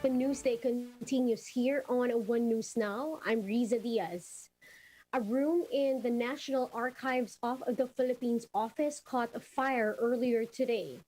The Newsday continues here on One News Now. I'm Riza Diaz. A room in the National Archives of the Philippines office caught a fire earlier today.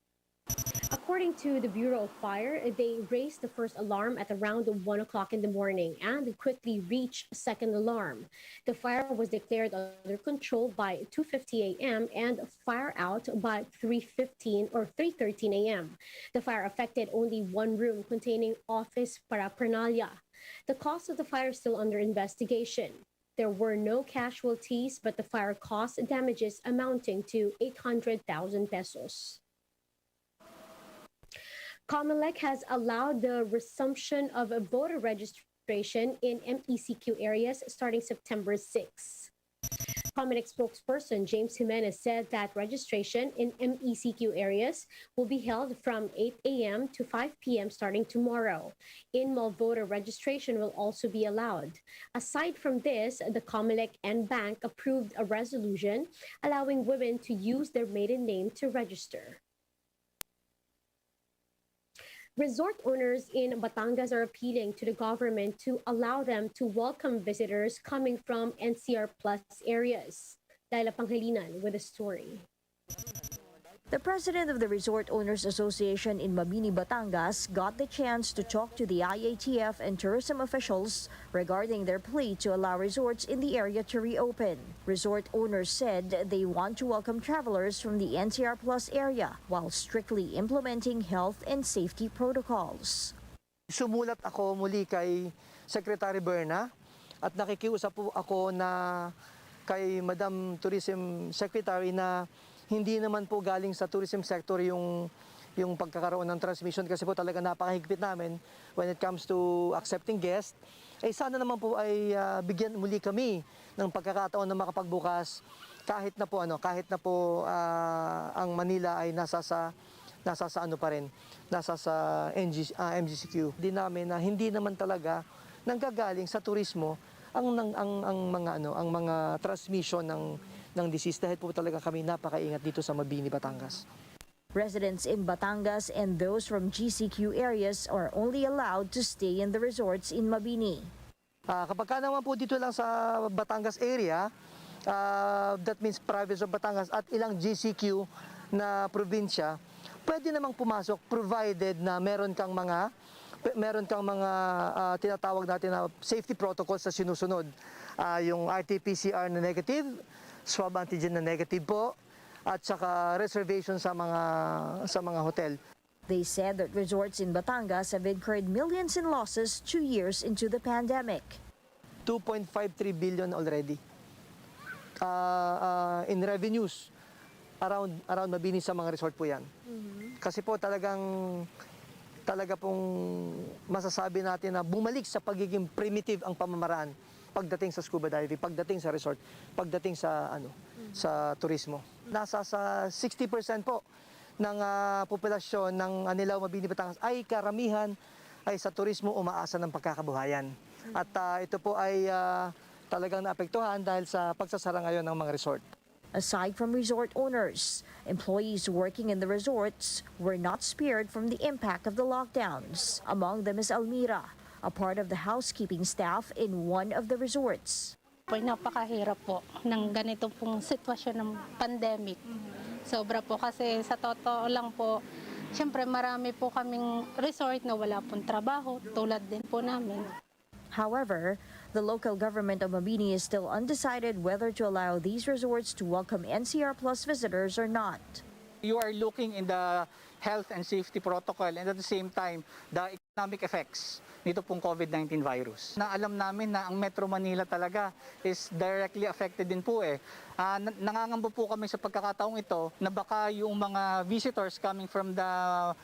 According to the Bureau of Fire, they raised the first alarm at around 1 o'clock in the morning and quickly reached a second alarm. The fire was declared under control by 2:50 a.m. and fire out by 3:15 or 3:13 a.m. The fire affected only one room containing office paraphernalia. The cause of the fire is still under investigation. There were no casualties, but the fire caused damages amounting to 800,000 pesos. COMELEC has allowed the resumption of voter registration in MECQ areas starting September 6. COMELEC spokesperson James Jimenez said that registration in MECQ areas will be held from 8 a.m. to 5 p.m. starting tomorrow. In-mall voter registration will also be allowed. Aside from this, the COMELEC and bank approved a resolution allowing women to use their maiden name to register. Resort owners in Batangas are appealing to the government to allow them to welcome visitors coming from NCR Plus areas. Laila Panghalinan with a story. The president of the Resort Owners Association in Mabini, Batangas, got the chance to talk to the IATF and tourism officials regarding their plea to allow resorts in the area to reopen. Resort owners said they want to welcome travelers from the NCR Plus area while strictly implementing health and safety protocols. Sumulat ako muli kay Secretary Berna at nakikiusap po ako na kay Madam Tourism Secretary na hindi naman po galing sa tourism sector yung pagkakaroon ng transmission kasi po talaga napakahigpit namin when it comes to accepting guests. Sana naman po ay bigyan muli kami ng pagkakataon na makapagbukas kahit na po ang Manila ay nasa sa MGCQ. Hindi naman talaga nanggagaling sa turismo ang mga transmission ng disease dahil po talaga kami napakaingat dito sa Mabini, Batangas. Residents in Batangas and those from GCQ areas are only allowed to stay in the resorts in Mabini. Kapag ka naman po dito lang sa Batangas area, that means province of Batangas at ilang GCQ na probinsya, pwede namang pumasok provided na meron kang mga tinatawag natin na safety protocols na sinusunod. Yung RT-PCR na negative, swab antigen na negative po, at saka reservation sa mga hotel. They said that resorts in Batangas have incurred millions in losses 2 years into the pandemic. 2.53 billion already in revenues around Mabini sa mga resort po yan. Kasi po talaga pong masasabi natin na bumalik sa pagiging primitive ang pamamaraan pagdating sa scuba diving, pagdating sa resort, pagdating sa sa turismo. Nasa sa 60% po ng populasyon ng Anilaw, Mabini, Batangas ay karamihan ay sa turismo umaasa ng pagkakabuhayan. At ito po ay talagang naapektuhan dahil sa pagsasara ngayon ng mga resort. Aside from resort owners, employees working in the resorts were not spared from the impact of the lockdowns. Among them is Almira, a part of the housekeeping staff in one of the resorts. Napakahirap po ng ganito pong sitwasyon ng pandemic. Sobra po kasi sa totoo lang po, siyempre marami po kaming resort na wala pong trabaho, tulad din po namin. However, the local government of Mabini is still undecided whether to allow these resorts to welcome NCR Plus visitors or not. You are looking in the health and safety protocol and at the same time, the economic effects nito pong COVID-19 virus. Na alam namin na ang Metro Manila talaga is directly affected din po eh. Nangangamba po kami sa pagkakataong ito na baka yung mga visitors coming from the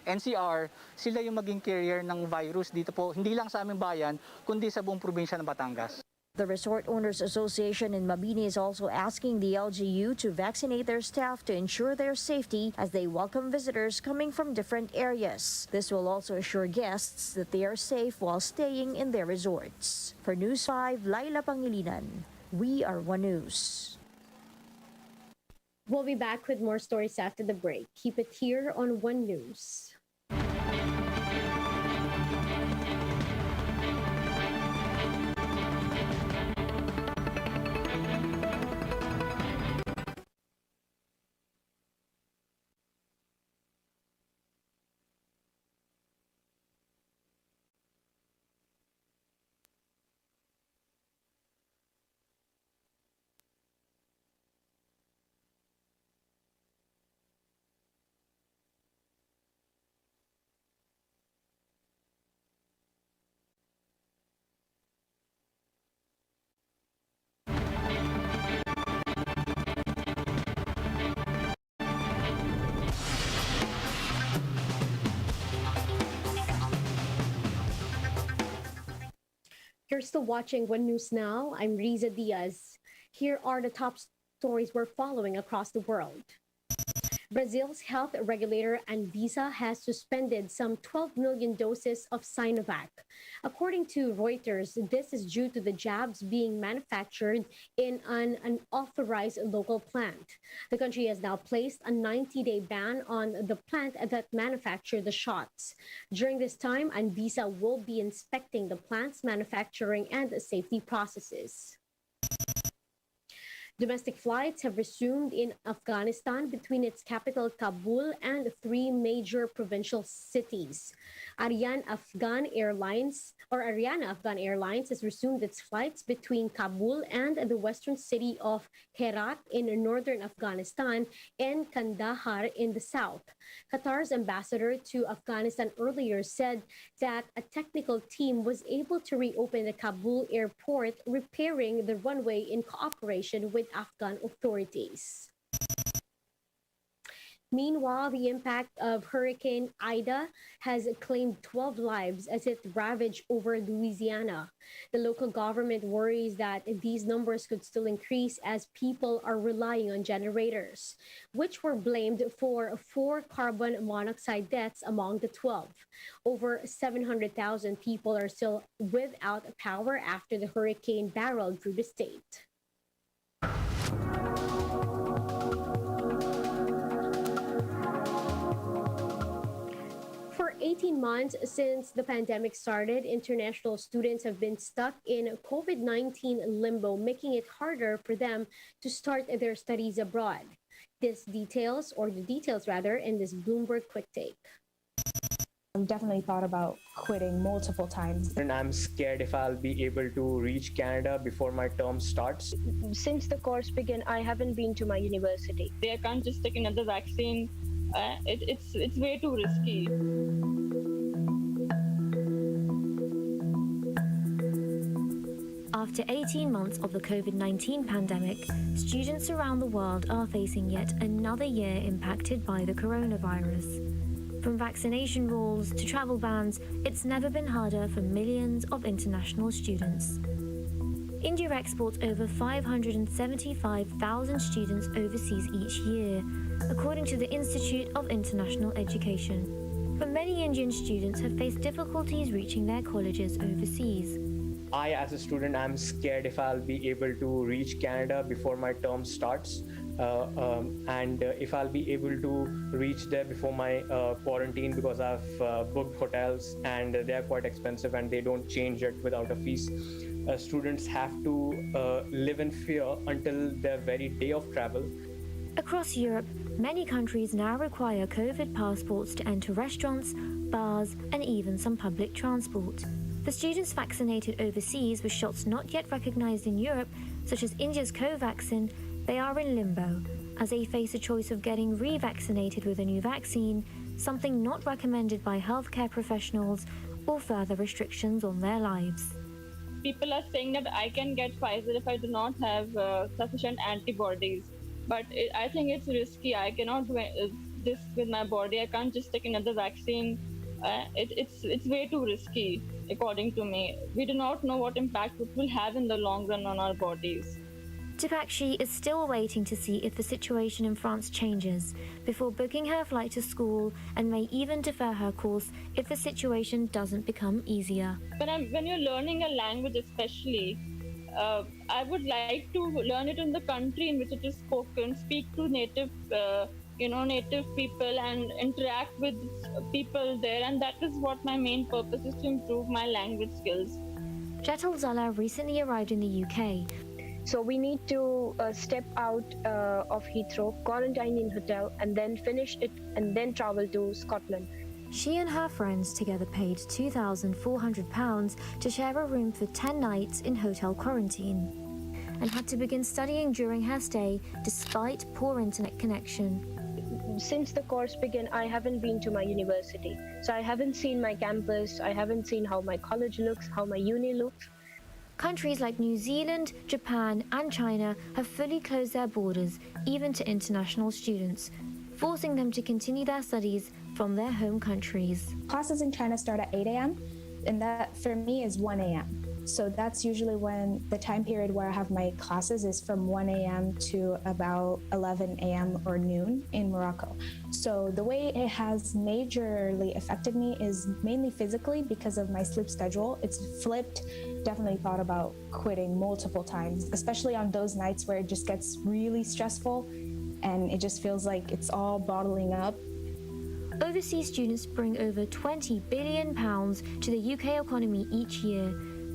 NCR, sila yung maging carrier ng virus dito po, hindi lang sa aming bayan, kundi sa buong probinsya ng Batangas. The Resort Owners Association in Mabini is also asking the LGU to vaccinate their staff to ensure their safety as they welcome visitors coming from different areas. This will also assure guests that they are safe while staying in their resorts. For News 5, Laila Pangilinan, we are One News. We'll be back with more stories after the break. Keep it here on One News. You're still watching One News Now. I'm Riza Diaz. Here are the top stories we're following across the world. Brazil's health regulator Anvisa has suspended some 12 million doses of Sinovac. According to Reuters, this is due to the jabs being manufactured in an unauthorized local plant. The country has now placed a 90-day ban on the plant that manufactured the shots. During this time, Anvisa will be inspecting the plant's manufacturing and safety processes. Domestic flights have resumed in Afghanistan between its capital Kabul and three major provincial cities. Ariane Afghan Airlines has resumed its flights between Kabul and the western city of Herat in northern Afghanistan and Kandahar in the south. Qatar's ambassador to Afghanistan earlier said that a technical team was able to reopen the Kabul airport, repairing the runway in cooperation with Afghan authorities. Meanwhile, the impact of Hurricane Ida has claimed 12 lives as it ravaged over Louisiana. The local government worries that these numbers could still increase as people are relying on generators, which were blamed for 4 carbon monoxide deaths among the 12. Over 700,000 people are still without power after the hurricane barreled through the state. For 18 months since the pandemic started, international students have been stuck in COVID-19 limbo, making it harder for them to start their studies abroad. The details in this Bloomberg Quick Take. I've definitely thought about quitting multiple times. And I'm scared if I'll be able to reach Canada before my term starts. Since the course began, I haven't been to my university. I can't just take another vaccine. It's way too risky. After 18 months of the COVID-19 pandemic, students around the world are facing yet another year impacted by the coronavirus. From vaccination rules to travel bans, it's never been harder for millions of international students. India exports over 575,000 students overseas each year, according to the Institute of International Education. But many Indian students have faced difficulties reaching their colleges overseas. I, as a student, I'm scared if I'll be able to reach Canada before my term starts. And if I'll be able to reach there before my quarantine, because I've booked hotels and they are quite expensive and they don't change it without a fees. Students have to live in fear until their very day of travel. Across Europe, many countries now require COVID passports to enter restaurants, bars, and even some public transport. For students vaccinated overseas with shots not yet recognized in Europe, such as India's Covaxin, they are in limbo, as they face a choice of getting revaccinated with a new vaccine, something not recommended by healthcare professionals, or further restrictions on their lives. People are saying that I can get Pfizer if I do not have sufficient antibodies. But I think it's risky. I cannot do this with my body. I can't just take another vaccine. It's way too risky, according to me. We do not know what impact it will have in the long run on our bodies. Dipakshi is still waiting to see if the situation in France changes before booking her flight to school, and may even defer her course if the situation doesn't become easier. When you're learning a language especially, I would like to learn it in the country in which it is spoken, speak to native people and interact with people there, and that is what my main purpose is, to improve my language skills. Jetal Zala recently arrived in the UK. So we need to step out of Heathrow, quarantine in hotel, and then finish it and then travel to Scotland. She and her friends together paid £2,400 to share a room for 10 nights in hotel quarantine, and had to begin studying during her stay despite poor internet connection. Since the course began, I haven't been to my university. So I haven't seen my campus, I haven't seen how my college looks, how my uni looks. Countries like New Zealand, Japan, and China have fully closed their borders, even to international students, forcing them to continue their studies from their home countries. Classes in China start at 8 a.m., and that for me is 1 a.m. So that's usually when the time period where I have my classes is from 1 a.m. to about 11 a.m. or noon in Morocco. So the way it has majorly affected me is mainly physically because of my sleep schedule. It's flipped. Definitely thought about quitting multiple times, especially on those nights where it just gets really stressful and it just feels like it's all bottling up. Overseas students bring over £20 billion to the UK economy each year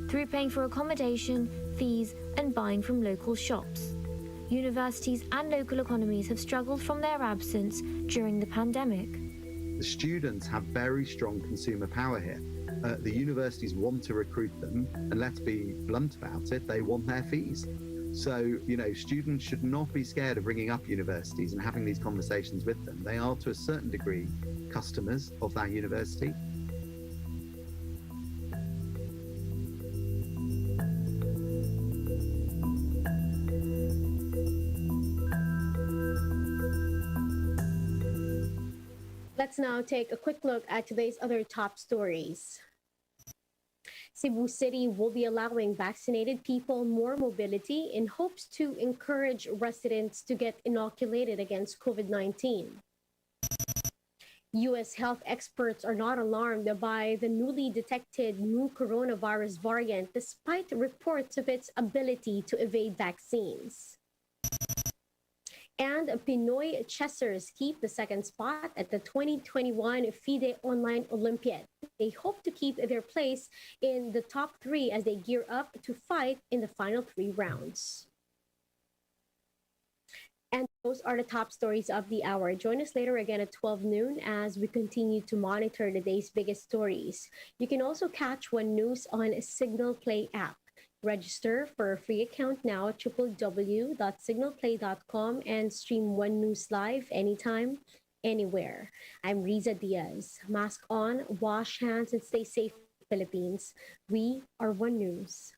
through paying for accommodation, fees, and buying from local shops. Universities and local economies have struggled from their absence during the pandemic. The students have very strong consumer power here. The universities want to recruit them, and let's be blunt about it, they want their fees. So, students should not be scared of ringing up universities and having these conversations with them. They are, to a certain degree, customers of that university. Let's now take a quick look at today's other top stories. Cebu City will be allowing vaccinated people more mobility in hopes to encourage residents to get inoculated against COVID-19. U.S. health experts are not alarmed by the newly detected new coronavirus variant despite reports of its ability to evade vaccines. And Pinoy chessers keep the second spot at the 2021 FIDE Online Olympiad. They hope to keep their place in the top 3 as they gear up to fight in the final 3 rounds. And those are the top stories of the hour. Join us later again at 12 noon as we continue to monitor the day's biggest stories. You can also catch One News on a Signal Play app. Register for a free account now at www.signalplay.com and stream One News live anytime, anywhere. I'm Riza Diaz. Mask on, wash hands, and stay safe, Philippines. We are One News.